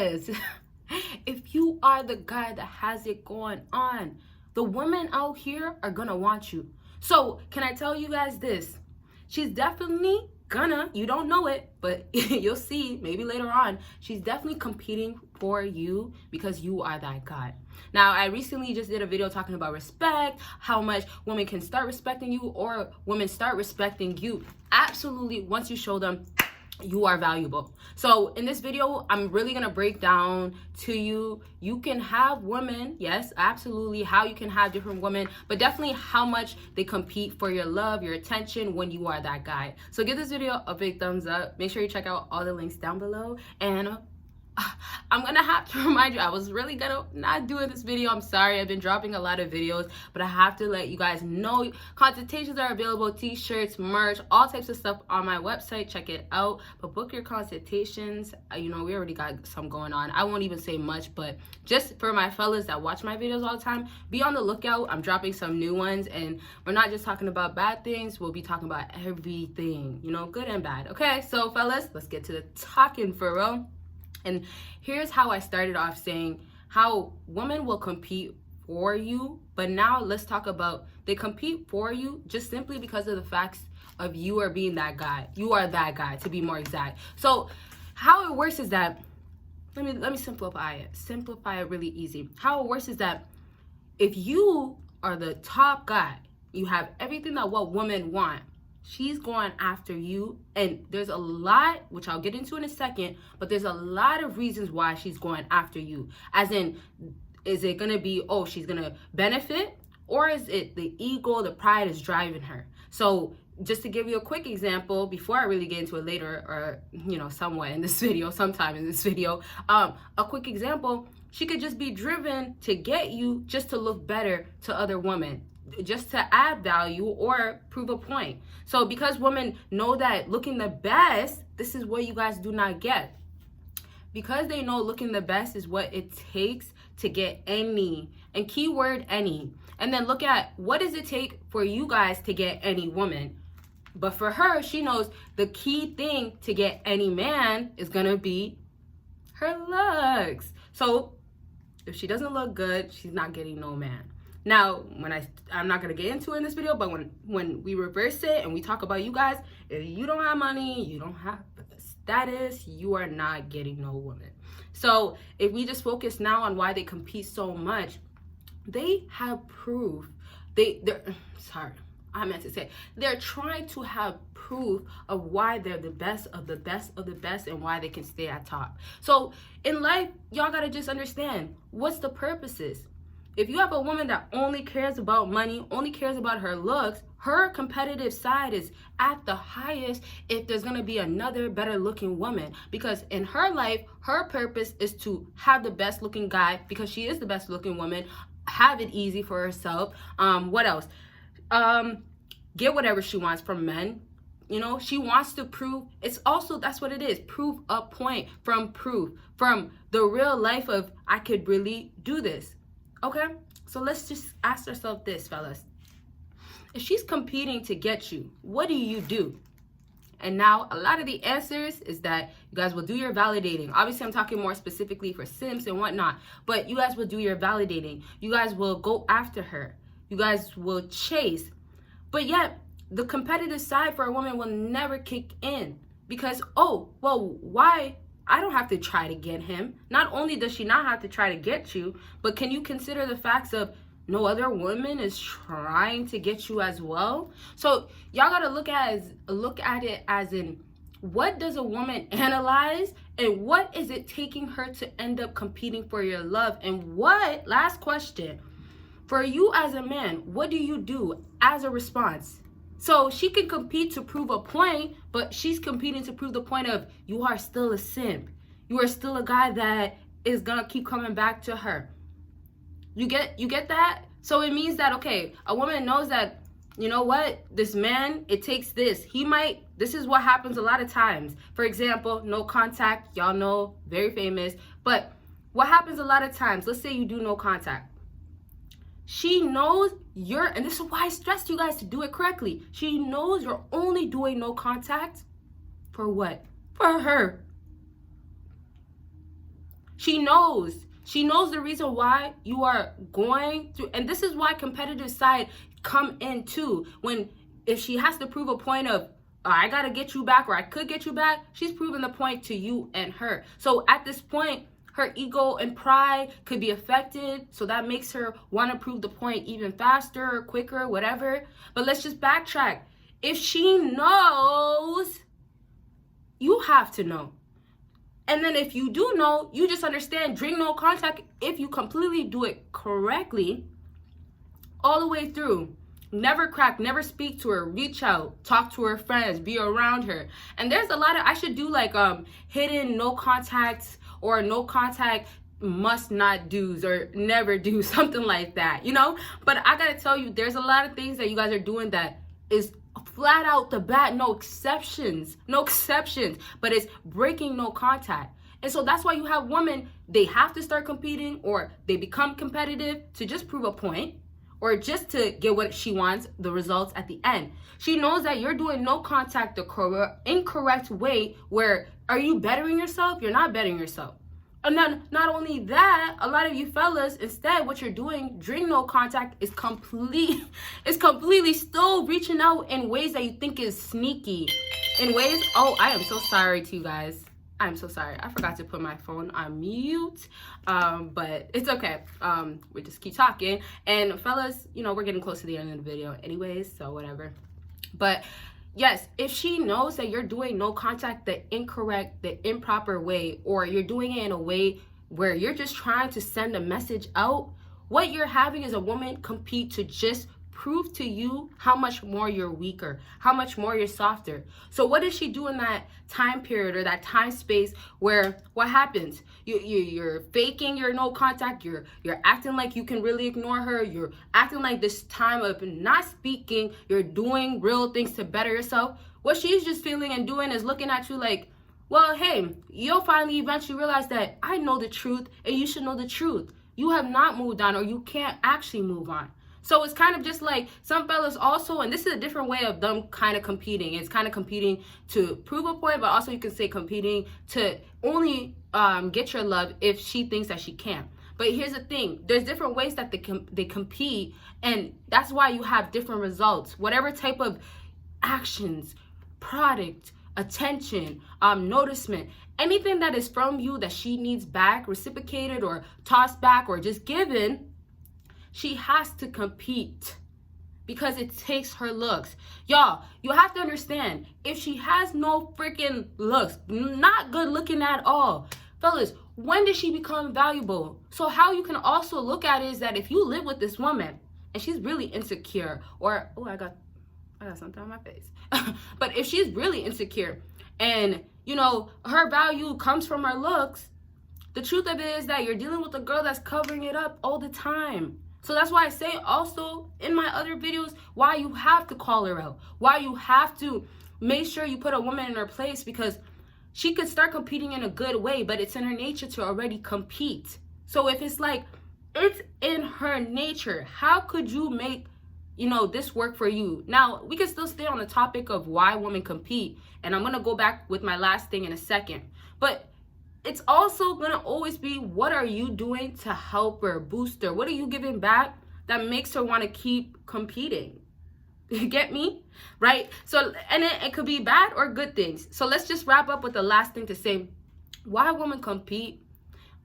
fellas, if you are the guy that has it going on, the women out here are gonna want you. So can I tell you guys this? She's definitely gonna, you don't know it, but you'll see maybe later on, she's definitely competing for you because you are that guy. Now, I recently just did a video talking about respect, how much women can start respecting you or women start respecting you. Absolutely, once you show them you are valuable. So in this video, I'm really gonna break down to you, you can have women, yes, absolutely, how you can have different women, but definitely how much they compete for your love, your attention when you are that guy. So give this video a big thumbs up. Make sure you check out all the links down below. And I'm gonna have to remind you, I was really gonna not doing this video. I'm sorry, I've been dropping a lot of videos, but I have to let you guys know consultations are available, t-shirts, merch, all types of stuff on my website. Check it out. But book your consultations. You know, we already got some going on. I won't even say much, but just for my fellas that watch my videos all the time, be on the lookout. I'm dropping some new ones, and we're not just talking about bad things, we'll be talking about everything, you know, good and bad. Okay, so fellas, let's get to the talking for real. And here's how I started off saying how women will compete for you, but now let's talk about they compete for you just simply because of the facts of you are being that guy. You are that guy, to be more exact. So how it works is that, let me simplify it really easy. How it works is that if you are the top guy, you have everything that what women want, she's going after you, and there's a lot, which I'll get into in a second, but there's a lot of reasons why she's going after you. As in, is it gonna be, oh, she's gonna benefit, or is it the ego, the pride is driving her? So just to give you a quick example, before I really get into it later, or, you know, somewhat in this video, sometime in this video, a quick example, she could just be driven to get you just to look better to other women, just to add value or prove a point. So because women know that looking the best, this is what you guys do not get. Because they know looking the best is what it takes to get any, and keyword any. And then look at what does it take for you guys to get any woman. But for her, she knows the key thing to get any man is gonna be her looks. So if she doesn't look good, she's not getting no man. Now, I'm not going to get into it in this video, but when we reverse it and we talk about you guys, if you don't have money, you don't have status, you are not getting no woman. So if we just focus now on why they compete so much, they have proof. They're trying to have proof of why they're the best of the best of the best and why they can stay at top. So in life, y'all got to just understand what's the purposes. If you have a woman that only cares about money, only cares about her looks, her competitive side is at the highest if there's going to be another better looking woman. Because in her life, her purpose is to have the best looking guy because she is the best looking woman, have it easy for herself. What else? Get whatever she wants from men. You know, she wants to prove, it's also, that's what it is, prove a point from the real life of I could really do this. Okay, so let's just ask ourselves this, fellas. If she's competing to get you, what do you do? And now a lot of the answers is that you guys will do your validating. Obviously, I'm talking more specifically for simps and whatnot, but you guys will do your validating. You guys will go after her. You guys will chase. But yet, the competitive side for a woman will never kick in because, oh, well, why? I don't have to try to get him. Not only does she not have to try to get you, but can you consider the facts of no other woman is trying to get you as well? So y'all gotta look at it as in, what does a woman analyze and what is it taking her to end up competing for your love? And what, last question, for you as a man, what do you do as a response? So she can compete to prove a point, but she's competing to prove the point of you are still a simp. You are still a guy that is gonna keep coming back to her. You get that? So it means that, okay, a woman knows that, you know what, this man, it takes this. This is what happens a lot of times. For example, no contact, y'all know, very famous. But what happens a lot of times, let's say you do no contact. She knows and this is why I stressed you guys to do it correctly. She knows you're only doing no contact for what? For her. She knows. She knows the reason why you are going through, and this is why competitive side come in too. When if she has to prove a point of, oh, I gotta get you back, or I could get you back, she's proving the point to you and her. So at this point, her ego and pride could be affected, so that makes her want to prove the point even faster, quicker, whatever. But let's just backtrack. If she knows, you have to know. And then if you do know, you just understand, drink no contact, if you completely do it correctly, all the way through. Never crack, never speak to her, reach out, talk to her friends, be around her. And there's a lot of, I should do like hidden no contacts or no contact must not do's or never do, something like that, you know? But I gotta tell you, there's a lot of things that you guys are doing that is flat out the bat, no exceptions, but it's breaking no contact. And so that's why you have women, they have to start competing, or they become competitive to just prove a point, or just to get what she wants, the results at the end. She knows that you're doing no contact the incorrect way, where are you bettering yourself? You're not bettering yourself. And then not only that, a lot of you fellas, instead what you're doing during no contact is completely still reaching out in ways that you think is sneaky. In ways, oh, I am so sorry to you guys. I'm so sorry. I forgot to put my phone on mute. But it's okay. We just keep talking. And fellas, you know, we're getting close to the end of the video anyways, so whatever. But yes, if she knows that you're doing no contact the incorrect, the improper way, or you're doing it in a way where you're just trying to send a message out, what you're having is a woman compete to just prove to you how much more you're weaker, how much more you're softer. So what does she do in that time period or that time space where what happens? You're faking your no contact, you're acting like you can really ignore her, you're acting like this time of not speaking, you're doing real things to better yourself. What she's just feeling and doing is looking at you like, well, hey, you'll finally eventually realize that I know the truth and you should know the truth. You have not moved on, or you can't actually move on. So it's kind of just like some fellas also, and this is a different way of them kind of competing. It's kind of competing to prove a point, but also you can say competing to only get your love if she thinks that she can. But here's the thing. There's different ways that they compete, and that's why you have different results. Whatever type of actions, product, attention, noticement, anything that is from you that she needs back, reciprocated or tossed back or just given, she has to compete because it takes her looks. Y'all, you have to understand, if she has no freaking looks, not good looking at all, fellas, when did she become valuable? So how you can also look at it is that if you live with this woman and she's really insecure, or, oh, I got something on my face. But if she's really insecure and, you know, her value comes from her looks, the truth of it is that you're dealing with a girl that's covering it up all the time. So that's why I say also in my other videos why you have to call her out, why you have to make sure you put a woman in her place, because she could start competing in a good way, but it's in her nature to already compete. So if it's like, it's in her nature, how could you make, you know, this work for you? Now, we can still stay on the topic of why women compete, and I'm going to go back with my last thing in a second. But it's also going to always be, what are you doing to help her, boost her? What are you giving back that makes her want to keep competing? You get me? Right? So, and it could be bad or good things. So let's just wrap up with the last thing to say. Why women compete?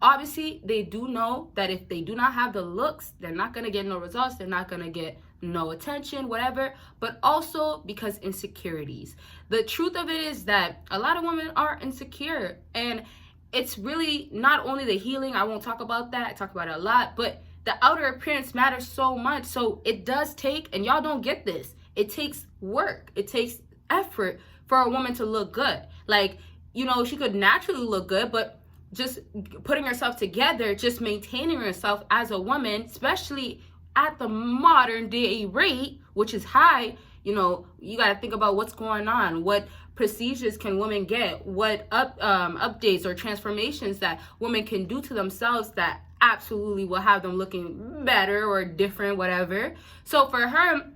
Obviously, they do know that if they do not have the looks, they're not going to get no results. They're not going to get no attention, whatever. But also because insecurities. The truth of it is that a lot of women are insecure, and it's really not only the healing. I won't talk about that. I talk about it a lot, but the outer appearance matters so much. So it does take, and y'all don't get this, it takes work. It takes effort for a woman to look good. Like, you know, she could naturally look good, but just putting herself together, just maintaining herself as a woman, especially at the modern day rate, which is high, you know, you got to think about what's going on. What procedures can women get? What updates or transformations that women can do to themselves that absolutely will have them looking better or different, whatever. So for her,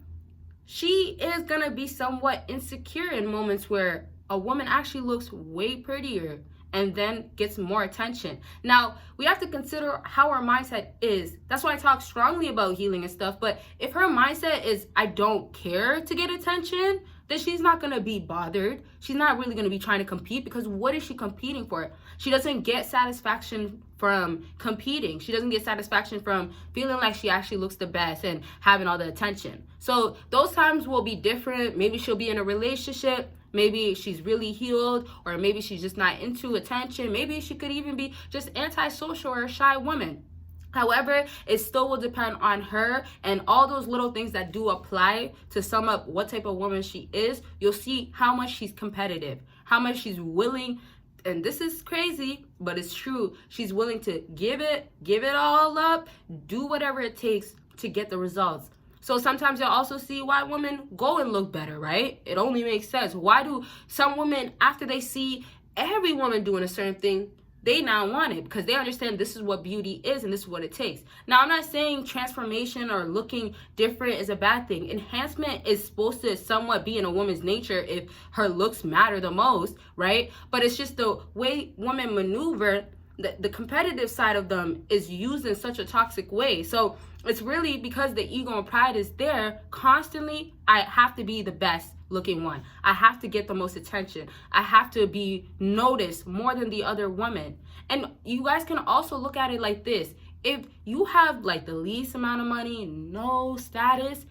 she is going to be somewhat insecure in moments where a woman actually looks way prettier and then gets more attention. Now, we have to consider how our mindset is. That's why I talk strongly about healing and stuff. But if her mindset is, I don't care to get attention, then she's not going to be bothered. She's not really going to be trying to compete, because what is she competing for? She doesn't get satisfaction from competing. She doesn't get satisfaction from feeling like she actually looks the best and having all the attention. So those times will be different. Maybe she'll be in a relationship. Maybe she's really healed, or maybe she's just not into attention. Maybe she could even be just antisocial or a shy woman. However, it still will depend on her, and all those little things that do apply to sum up what type of woman she is. You'll see how much she's competitive, how much she's willing, and this is crazy, but it's true. She's willing to give it all up, do whatever it takes to get the results. So sometimes you'll also see why women go and look better, right? It only makes sense. Why do some women, after they see every woman doing a certain thing, they now want it? Because they understand this is what beauty is and this is what it takes. Now, I'm not saying transformation or looking different is a bad thing. Enhancement is supposed to somewhat be in a woman's nature if her looks matter the most, right? But it's just the way women maneuver, the competitive side of them is used in such a toxic way. So it's really because the ego and pride is there constantly. I have to be the best looking one. I have to get the most attention. I have to be noticed more than the other woman. And you guys can also look at it like this. If you have like the least amount of money, no status,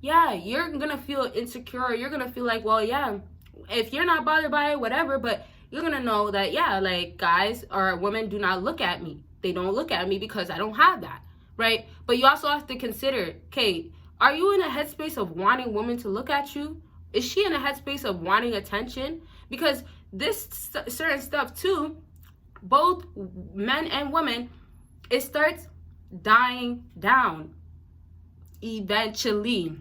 yeah, you're gonna feel insecure. You're gonna feel like, well, yeah, if you're not bothered by it, whatever, but you're gonna know that, yeah, like guys or women do not look at me. They don't look at me because I don't have that, right? But you also have to consider, okay, are you in a headspace of wanting women to look at you? Is she in a headspace of wanting attention? Because this certain stuff too, both men and women, it starts dying down eventually.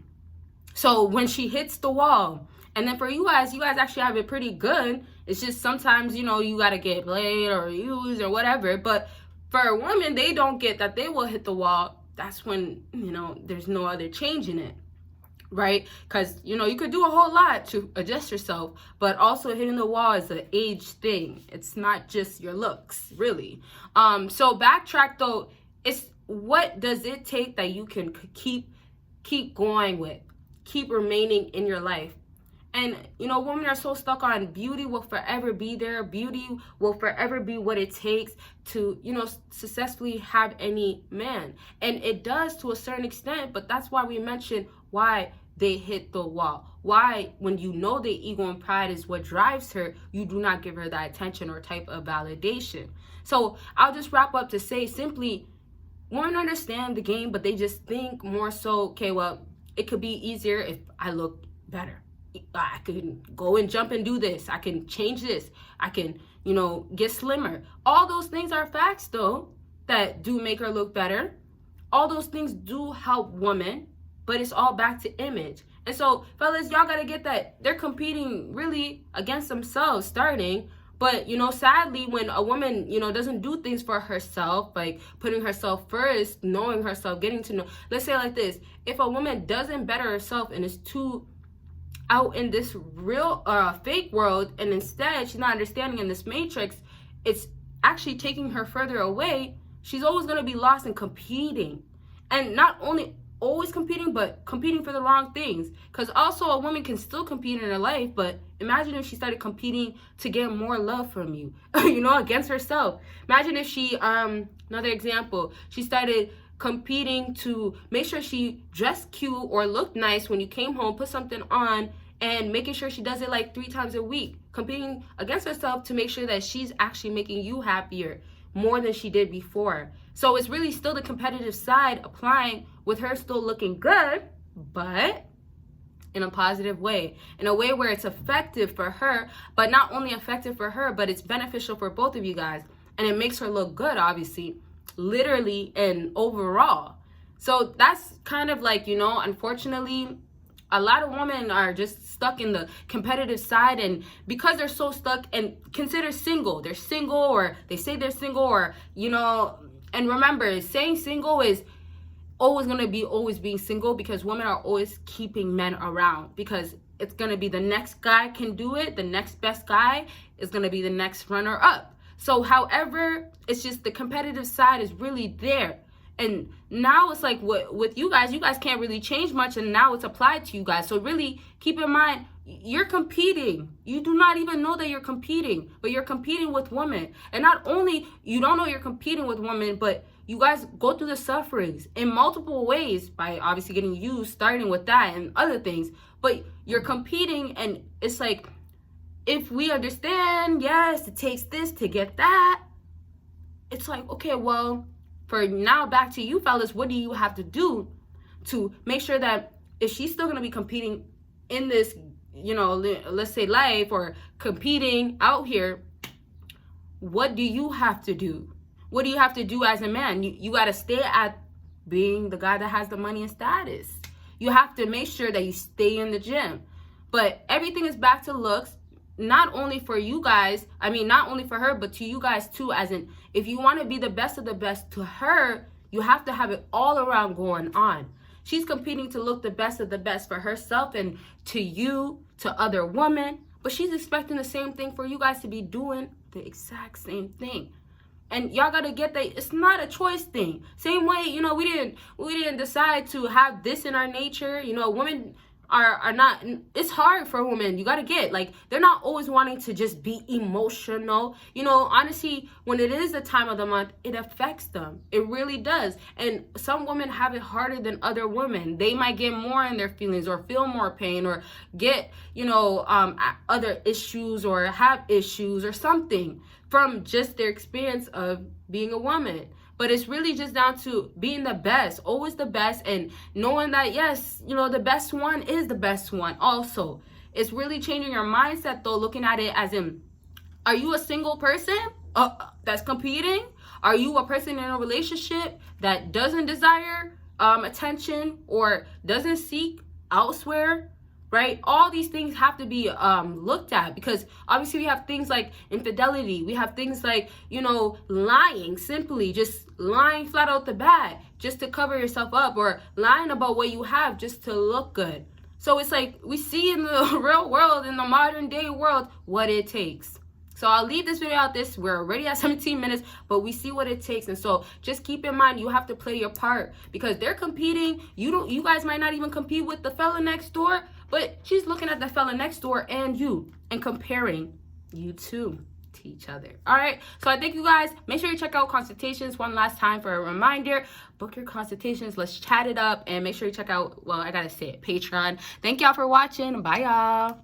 So when she hits the wall, and then for you guys actually have it pretty good. It's just sometimes, you know, you got to get played or used or whatever. But for a woman, they don't get that they will hit the wall. That's when, you know, there's no other change in it. Right? Because, you know, you could do a whole lot to adjust yourself, but also hitting the wall is an age thing. It's not just your looks, really. So backtrack though, it's what does it take that you can keep going with, keep remaining in your life. And, you know, women are so stuck on beauty will forever be there. Beauty will forever be what it takes to, you know, successfully have any man. And it does to a certain extent, but that's why we mentioned why they hit the wall. Why, when you know the ego and pride is what drives her, you do not give her that attention or type of validation. So I'll just wrap up to say simply, women understand the game, but they just think more so, okay, well, it could be easier if I look better. I can go and jump and do this. I can change this. I can, you know, get slimmer. All those things are facts, though, that do make her look better. All those things do help women, but it's all back to image. And so, fellas, y'all got to get that they're competing really against themselves starting. But, you know, sadly, when a woman, you know, doesn't do things for herself, like putting herself first, knowing herself, getting to know. Let's say like this. If a woman doesn't better herself and is too out in this real fake world, and instead she's not understanding in this matrix, it's actually taking her further away. She's always going to be lost in competing, and not only always competing, but competing for the wrong things. Because also a woman can still compete in her life, but imagine if she started competing to get more love from you, you know, against herself. Imagine if she another example, she started competing to make sure she dressed cute or looked nice when you came home, put something on, and making sure she does it like 3 times a week, competing against herself to make sure that she's actually making you happier more than she did before. So it's really still the competitive side applying with her still looking good, but in a positive way, in a way where it's effective for her, but not only effective for her, but it's beneficial for both of you guys. And it makes her look good, obviously, literally and overall. So that's kind of like, you know, unfortunately, a lot of women are just stuck in the competitive side, and because they're so stuck and consider single, they're single, or they say they're single, or, you know, and remember, saying single is always going to be always being single, because women are always keeping men around, because it's going to be the next guy can do it, the next best guy is going to be the next runner up. So however, it's just the competitive side is really there. And now it's like with you guys can't really change much, and now it's applied to you guys. So really keep in mind, you're competing. You do not even know that you're competing, but you're competing with women. And not only you don't know you're competing with women, but you guys go through the sufferings in multiple ways by obviously getting used, starting with that and other things. But you're competing, and it's like, if we understand, yes, it takes this to get that, it's like, okay, well, for now, back to you fellas, what do you have to do to make sure that if she's still going to be competing in this, you know, let's say life, or competing out here, what do you have to do? What do you have to do as a man? You got to stay at being the guy that has the money and status. You have to make sure that you stay in the gym. But everything is back to looks. Not only for you guys, I mean, not only for her, but to you guys too. As in, if you want to be the best of the best to her, you have to have it all around going on. She's competing to look the best of the best for herself and to you, to other women. But she's expecting the same thing for you guys to be doing the exact same thing. And y'all gotta get that it's not a choice thing. Same way, you know, we didn't decide to have this in our nature. You know, women are not, it's hard for women. You gotta get, like, they're not always wanting to just be emotional. You know, honestly, when it is the time of the month, it affects them. It really does. And some women have it harder than other women. They might get more in their feelings, or feel more pain, or get, you know, other issues, or have issues or something from just their experience of being a woman. But it's really just down to being the best, always the best, and knowing that, yes, you know, the best one is the best one also. It's really changing your mindset, though, looking at it as in, are you a single person that's competing? Are you a person in a relationship that doesn't desire attention, or doesn't seek elsewhere? Right? All these things have to be looked at, because obviously we have things like infidelity. We have things like, you know, lying, simply just lying flat out the bat just to cover yourself up, or lying about what you have just to look good. So it's like we see in the real world, in the modern day world, what it takes. So I'll leave this video out this. We're already at 17 minutes, but we see what it takes. And so just keep in mind, you have to play your part, because they're competing. You guys might not even compete with the fella next door, but she's looking at the fella next door and you, and comparing you two to each other. All right. So I thank you guys. Make sure you check out consultations one last time for a reminder. Book your consultations. Let's chat it up, and make sure you check out, well, I got to say it, Patreon. Thank y'all for watching. Bye, y'all.